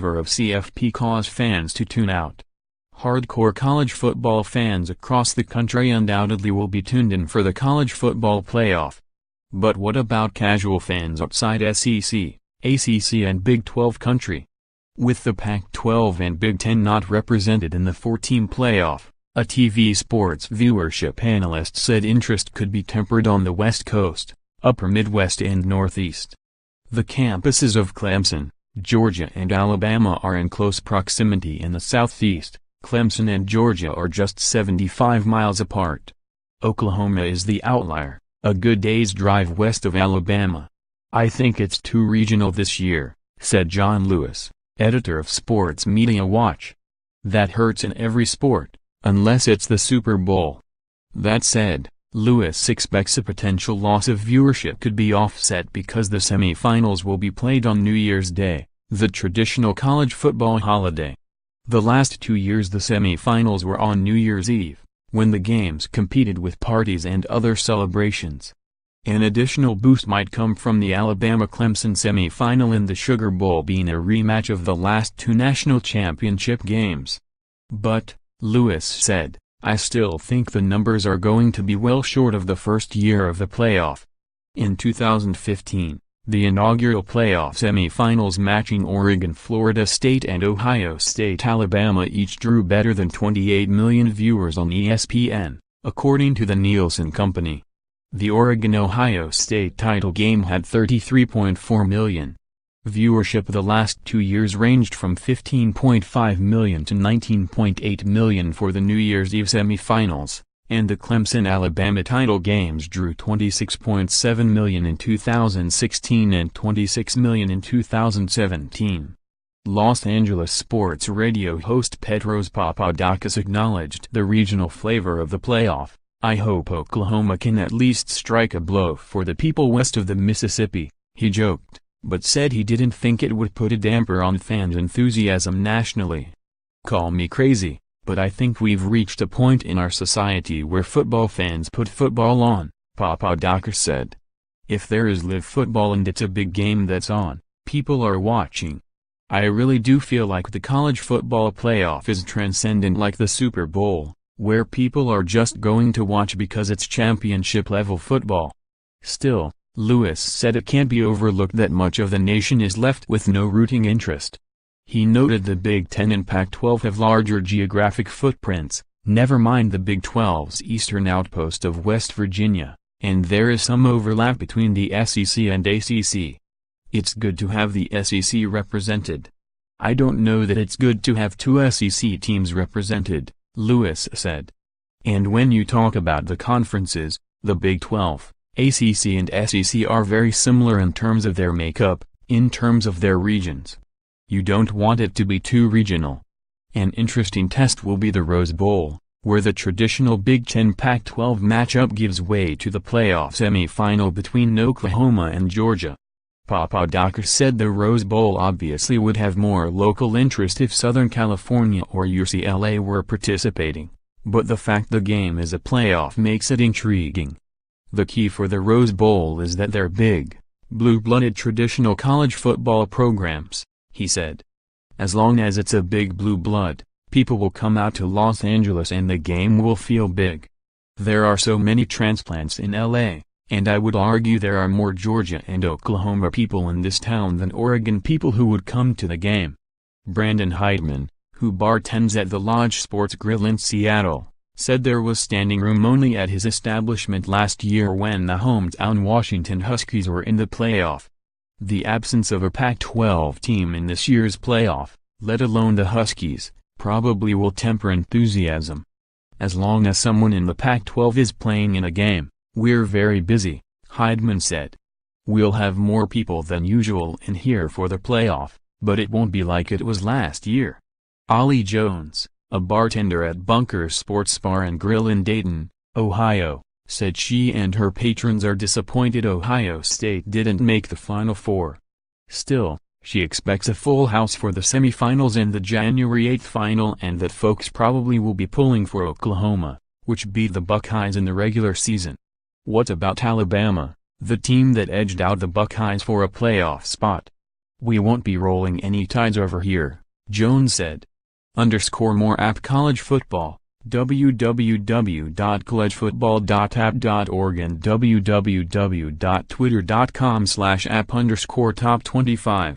flavor of CFP cause fans to tune out. Hardcore college football fans across the country undoubtedly will be tuned in for the college football playoff. But what about casual fans outside SEC, ACC and Big 12 country? With the Pac-12 and Big Ten not represented in the 4-team playoff, a TV sports viewership analyst said interest could be tempered on the West Coast, Upper Midwest and Northeast. The campuses of Clemson, Georgia and Alabama are in close proximity in the Southeast. Clemson and Georgia are just 75 miles apart. Oklahoma is the outlier, a good day's drive west of Alabama. I think it's too regional this year, said Jon Lewis, editor of Sports Media Watch. That hurts in every sport, unless it's the Super Bowl. That said, Lewis expects a potential loss of viewership could be offset because the semifinals will be played on New Year's Day, the traditional college football holiday. The last 2 years the semifinals were on New Year's Eve, when the games competed with parties and other celebrations. An additional boost might come from the Alabama-Clemson semifinal in the Sugar Bowl being a rematch of the last 2 national championship games. But, Lewis said, I still think the numbers are going to be well short of the first year of the playoff. In 2015, the inaugural playoff semifinals matching Oregon, Florida State and Ohio State, Alabama each drew better than 28 million viewers on ESPN, according to the Nielsen Company. The Oregon-Ohio State title game had 33.4 million. Viewership the last 2 years ranged from 15.5 million to 19.8 million for the New Year's Eve semifinals, and the Clemson-Alabama title games drew 26.7 million in 2016 and 26 million in 2017. Los Angeles sports radio host Petros Papadakis acknowledged the regional flavor of the playoff. I hope Oklahoma can at least strike a blow for the people west of the Mississippi, he joked, but said he didn't think it would put a damper on fans' enthusiasm nationally. Call me crazy, but I think we've reached a point in our society where football fans put football on, Papadakis said. If there is live football and it's a big game that's on, people are watching. I really do feel like the college football playoff is transcendent like the Super Bowl, where people are just going to watch because it's championship-level football. Still, Lewis said it can't be overlooked that much of the nation is left with no rooting interest. He noted the Big Ten and Pac-12 have larger geographic footprints, never mind the Big 12's eastern outpost of West Virginia, and there is some overlap between the SEC and ACC. It's good to have the SEC represented. I don't know that it's good to have 2 SEC teams represented, Lewis said. And when you talk about the conferences, the Big 12, ACC and SEC are very similar in terms of their makeup, in terms of their regions. You don't want it to be too regional. An interesting test will be the Rose Bowl, where the traditional Big Ten Pac-12 matchup gives way to the playoff semifinal between Oklahoma and Georgia. Papadakis said the Rose Bowl obviously would have more local interest if Southern California or UCLA were participating, but the fact the game is a playoff makes it intriguing. The key for the Rose Bowl is that they're big, blue-blooded traditional college football programs, he said. As long as it's a big blue blood, people will come out to Los Angeles and the game will feel big. There are so many transplants in LA, and I would argue there are more Georgia and Oklahoma people in this town than Oregon people who would come to the game. Brandon Heidman, who bartends at the Lodge Sports Grill in Seattle, said there was standing room only at his establishment last year when the hometown Washington Huskies were in the playoff. The absence of a Pac-12 team in this year's playoff, let alone the Huskies, probably will temper enthusiasm. As long as someone in the Pac-12 is playing in a game, we're very busy, Heidman said. We'll have more people than usual in here for the playoff, but it won't be like it was last year. Ollie Jones, a bartender at Bunker's Sports Bar and Grill in Dayton, Ohio, said she and her patrons are disappointed Ohio State didn't make the Final Four. Still, she expects a full house for the semifinals and the January 8 final and that folks probably will be pulling for Oklahoma, which beat the Buckeyes in the regular season. What about Alabama, the team that edged out the Buckeyes for a playoff spot? "We won't be rolling any tides over here," Jones said. More app college football, www.collegefootball.app.org and www.twitter.com/app_top25.